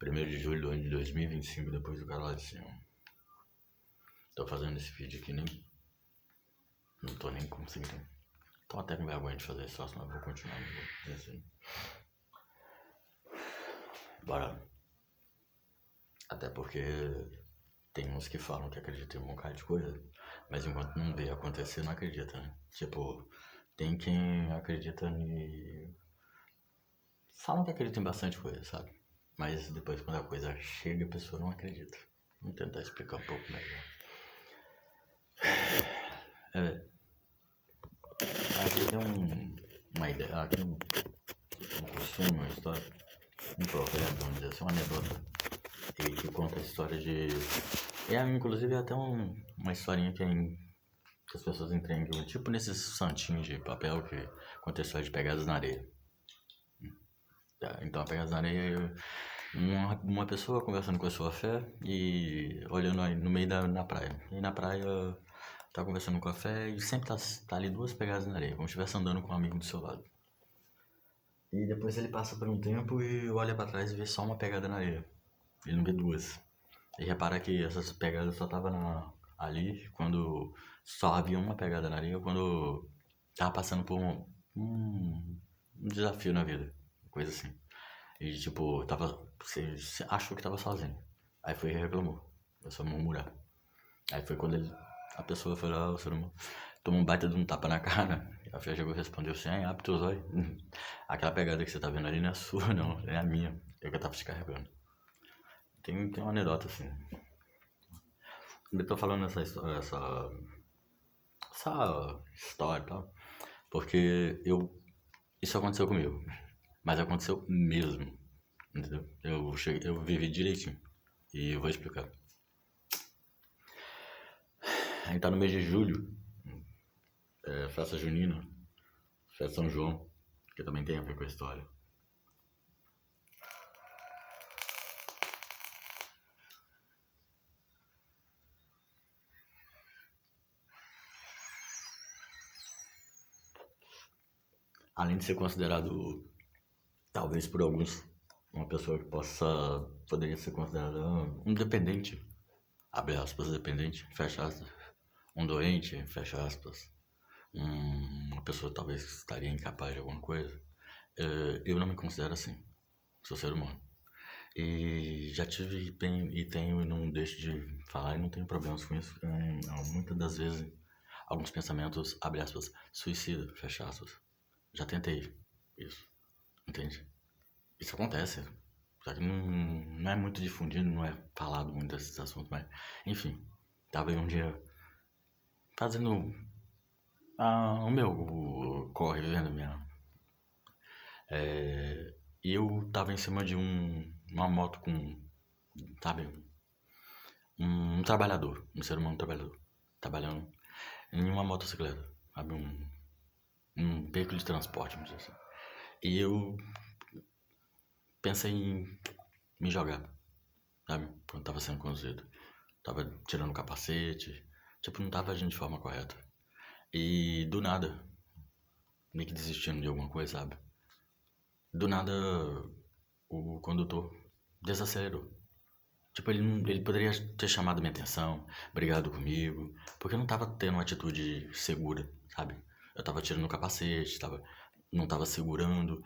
1º de julho do ano de 2025, depois do cara lá de cima. Tô fazendo esse vídeo aqui, não tô nem conseguindo. Tô até com vergonha de fazer só, senão eu vou continuar, não vou dizer assim. Bora. Até porque tem uns que falam que acreditam em um bocado de coisa, mas enquanto não vê acontecer, não acredita, né? Tipo, tem quem acredita em... Falam que acredita em bastante coisa, sabe? Mas depois quando a coisa chega, a pessoa não acredita. Vou tentar explicar um pouco melhor. Aqui tem uma ideia, aqui um costume, uma história, um provérbio, vamos dizer assim, uma anedota, que conta a história de... inclusive é até uma historinha que as pessoas entregam, tipo nesses santinhos de papel que conta a história de pegadas na areia. Então, a pegadas na areia, uma pessoa conversando com a sua fé e olhando aí no meio da praia. E na praia tá conversando com a fé e sempre tá ali 2 pegadas na areia, como se estivesse andando com um amigo do seu lado. E depois ele passa por um tempo e olha pra trás e vê só uma pegada na areia. Ele não vê 2. E repara que essas pegadas só tava ali quando só havia uma pegada na areia, quando tava passando por um desafio na vida, coisa assim. E tipo, você achou que tava sozinho. Aí foi e reclamou, começou a murmurar. Aí foi quando a pessoa foi lá, o ser humano tomou um baita de um tapa na cara. A fé chegou e respondeu assim: abre teus olhos. Aquela pegada que você tá vendo ali não é sua, não, é a minha. Eu que tava te carregando. Tem uma anedota assim. Eu tô falando essa história e tal, porque isso aconteceu comigo. Mas aconteceu mesmo, entendeu? Eu vivi direitinho. E eu vou explicar. A gente tá no mês de julho, festa junina, festa São João, que também tem a ver com a história. Além de ser considerado, talvez por alguns, uma pessoa que poderia ser considerada um dependente, abre aspas, dependente, fecha aspas, um doente, fecha aspas, uma pessoa talvez que estaria incapaz de alguma coisa. Eu não me considero assim, sou ser humano. E já tive e tenho, e não deixo de falar, e não tenho problemas com isso. Muitas das vezes, alguns pensamentos, abre aspas, suicida, fecha aspas. Já tentei isso, entende? Isso acontece, só que não é muito difundido, não é falado muito desses assuntos, mas enfim, tava aí um dia fazendo o meu corre, vivendo a minha... E eu tava em cima de uma moto com, sabe, um trabalhador, um ser humano trabalhador, trabalhando em uma motocicleta, sabe, um veículo de transporte, vamos dizer assim. E eu pensei em me jogar, sabe, quando tava sendo conduzido. Tava tirando o capacete, tipo, não tava agindo de forma correta. E do nada, meio que desistindo de alguma coisa, sabe? Do nada, o condutor desacelerou. Tipo, ele poderia ter chamado minha atenção, brigado comigo, porque eu não tava tendo uma atitude segura, sabe? Eu tava tirando o capacete, não tava segurando,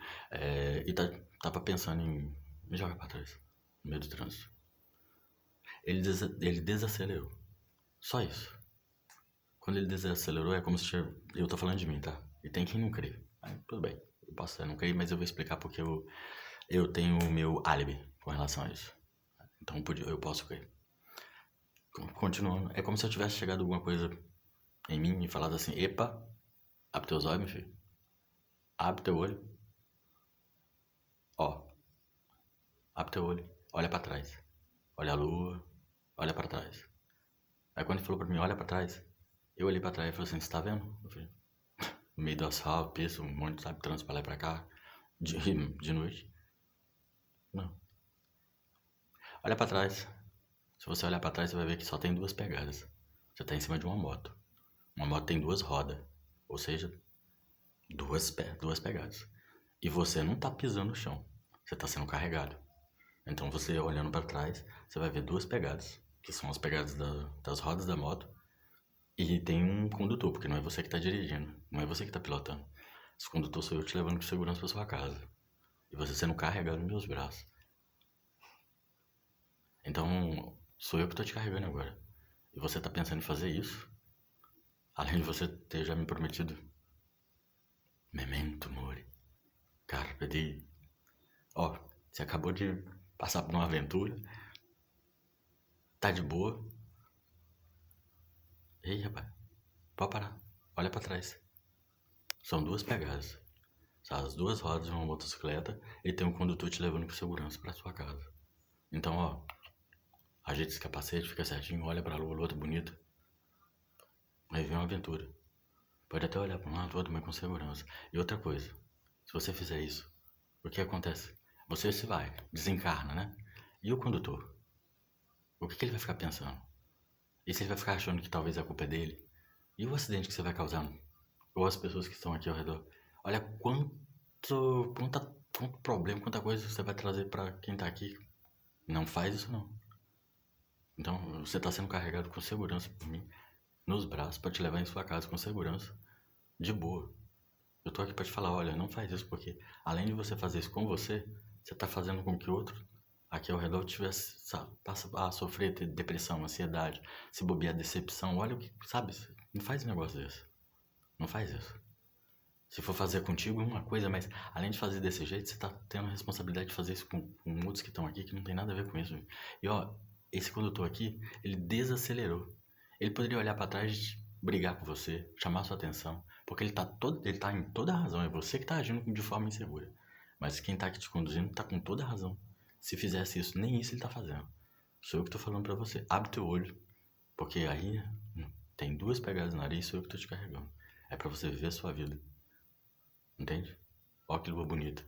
e tava pensando em me jogar pra trás, no meio do trânsito. Ele desacelerou. Só isso. Quando ele desacelerou, é como se... Eu tô falando de mim, tá? E tem quem não crê. Aí, tudo bem. Eu posso não crer, mas eu vou explicar porque eu tenho o meu álibi com relação a isso. Então eu posso crer. Continuando. É como se eu tivesse chegado alguma coisa em mim e falado assim: epa, abre teus olhos, meu filho. Abre teu olho. Ó. Abre teu olho. Olha pra trás. Olha a lua. Olha pra trás. Aí quando ele falou pra mim: olha pra trás, eu olhei pra trás e falei assim: você tá vendo, meu filho? No meio do asfalto, pista, um monte, sabe, trânsito pra lá e pra cá, de noite. Não. Olha pra trás. Se você olhar pra trás, você vai ver que só tem 2 pegadas. Você tá em cima de uma moto. Uma moto tem 2 rodas. Ou seja, duas pegadas. E você não tá pisando no chão. Você tá sendo carregado. Então você olhando para trás, você vai ver duas pegadas, que são as pegadas das rodas da moto, e tem um condutor, porque não é você que tá dirigindo, não é você que tá pilotando. Esse condutor sou eu te levando com segurança para sua casa. E você sendo carregado nos meus braços. Então, sou eu que tô te carregando agora. E você tá pensando em fazer isso? Além de você ter já me prometido. Memento mori. Carpe diem. Ó, você acabou de passar por uma aventura. Tá de boa. Ei, rapaz. Pode parar. Olha pra trás. São duas pegadas. São as duas rodas de uma motocicleta e tem um condutor te levando com segurança pra sua casa. Então, ó, ajeita esse capacete, fica certinho, olha pra lua, lua bonita. Aí vem uma aventura. Pode até olhar para um lado todo, mas com segurança. E outra coisa, se você fizer isso, o que acontece? Você se vai, desencarna, né? E o condutor? O que ele vai ficar pensando? E se ele vai ficar achando que talvez a culpa é dele? E o acidente que você vai causar? Ou as pessoas que estão aqui ao redor? Olha quanto problema, quanta coisa você vai trazer para quem tá aqui. Não faz isso não. Então você tá sendo carregado com segurança por mim, nos braços, para te levar em sua casa com segurança, de boa. Eu tô aqui pra te falar, olha, não faz isso, porque além de você fazer isso com você, você tá fazendo com que o outro aqui ao redor tivesse, passa a sofrer depressão, ansiedade, se bobear, decepção. Olha o que, sabe? Não faz um negócio desse. Não faz isso. Se for fazer contigo, é uma coisa, mas além de fazer desse jeito, você tá tendo a responsabilidade de fazer isso com outros que estão aqui, que não tem nada a ver com isso. E ó, esse condutor aqui, ele desacelerou. Ele poderia olhar pra trás, brigar com você, chamar sua atenção, porque ele tá em toda a razão, é você que tá agindo de forma insegura. Mas quem tá aqui te conduzindo tá com toda a razão. Se fizesse isso, nem isso ele tá fazendo. Sou eu que tô falando pra você. Abre teu olho, porque aí tem duas pegadas na areia e sou eu que tô te carregando. É pra você viver a sua vida. Entende? Ó que lua bonita.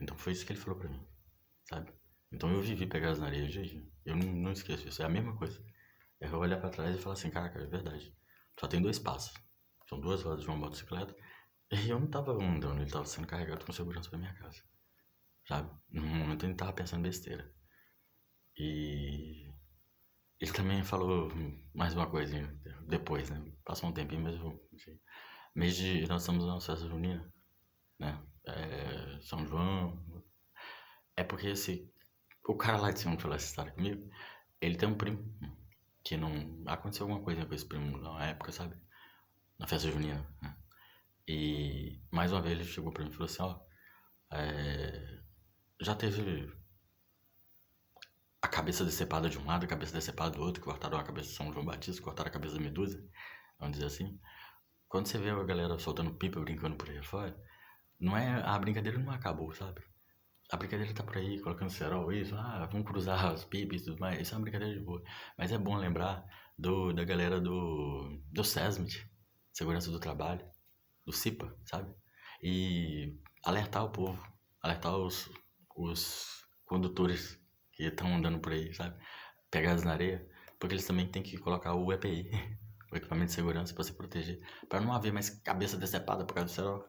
Então foi isso que ele falou pra mim, sabe? Então eu vivi pegadas na areia, eu não esqueço isso, é a mesma coisa. É eu olhar pra trás e falar assim, caraca, é verdade. Só tem dois passos. São duas rodas de uma motocicleta. E eu não tava andando, ele tava sendo carregado com segurança pra minha casa. Sabe? No momento ele tava pensando besteira. E ele também falou mais uma coisinha depois, né? Passou um tempinho, mas eu... Nós estamos na festa junina, né? São João. É porque o cara lá de cima que falou essa história comigo, ele tem um primo que não... Aconteceu alguma coisa com esse primo na época, sabe? Na festa junina, né? E mais uma vez ele chegou pra mim e falou assim, ó, já teve a cabeça decepada de um lado, a cabeça decepada do outro, cortaram a cabeça de São João Batista, cortaram a cabeça da Medusa, vamos dizer assim. Quando você vê a galera soltando pipa, brincando por aí fora, a brincadeira não acabou, sabe? A brincadeira tá por aí, colocando cerol, isso, vamos cruzar as pipas e tudo mais, isso é uma brincadeira de boa. Mas é bom lembrar da galera do SESMIT, Segurança do Trabalho, do CIPA, sabe? E alertar o povo, alertar os condutores que estão andando por aí, sabe? Pegados na areia, porque eles também têm que colocar o EPI, o equipamento de segurança, para se proteger, para não haver mais cabeça decepada por causa do cerol,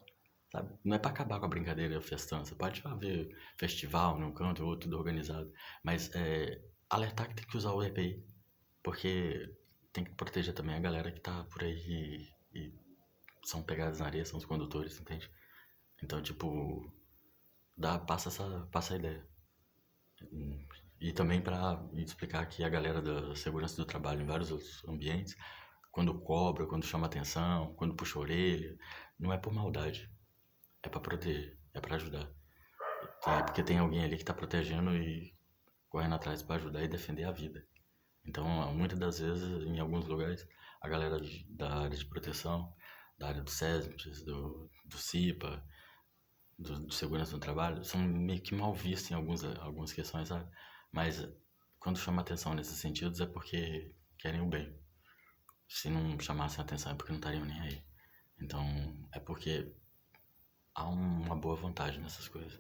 sabe? Não é para acabar com a brincadeira e a festança, pode haver festival num canto ou tudo organizado, mas alertar que tem que usar o EPI, porque tem que proteger também a galera que tá por aí e são pegados na areia, são os condutores, entende? Então, tipo, passa a ideia. E também para explicar que a galera da segurança do trabalho em vários outros ambientes, quando cobra, quando chama atenção, quando puxa a orelha, não é por maldade, é para proteger, é para ajudar. É porque tem alguém ali que tá protegendo e correndo atrás para ajudar e defender a vida. Então, muitas das vezes, em alguns lugares, a galera da área de proteção, da área do SESMIT, do CIPA, de segurança no trabalho, são meio que mal vistos em algumas questões, sabe? Mas quando chama atenção nesses sentidos é porque querem o bem. Se não chamassem atenção é porque não estariam nem aí. Então, é porque há uma boa vontade nessas coisas.